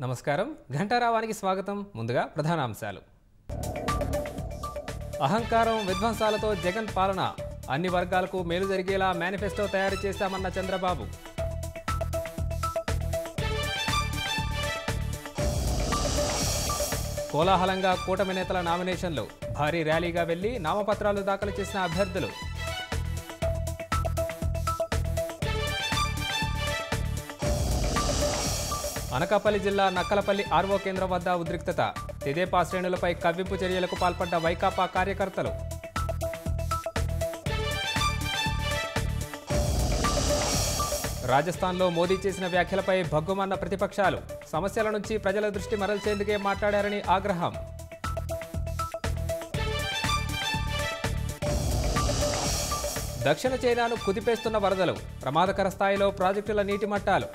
నమస్కారం ఘంటారావానికి స్వాగతం ముందుగా ప్రధానాంశాలు అహంకారం విధ్వంసాలతో జగన్ పాలన అన్ని వర్గాలకు మేలు జరిగేలా మేనిఫెస్టో తయారు చేశామన్న చంద్రబాబు కోలాహలంగా కూటమి నేతల నామినేషన్లు భారీ ర్యాలీగా వెళ్లి నామపత్రాలు దాఖలు చేసిన అభ్యర్థులు అనకాపల్లి జిల్లా నక్కలపల్లి ఆర్వో కేంద్రం వద్ద ఉద్రిక్తత తెదేపా శ్రేణులపై కవ్వింపు చర్యలకు పాల్పడ్డ వైకాపా కార్యకర్తలు రాజస్థాన్లో మోదీ చేసిన వ్యాఖ్యలపై భగ్గుమన్న ప్రతిపక్షాలు సమస్యల నుంచి ప్రజల దృష్టి మరల్చేందుకే మాట్లాడారని ఆగ్రహం దక్షిణ చైనాను కుదిపేస్తున్న వరదలు ప్రమాదకర స్థాయిలో ప్రాజెక్టుల నీటి మట్టాలు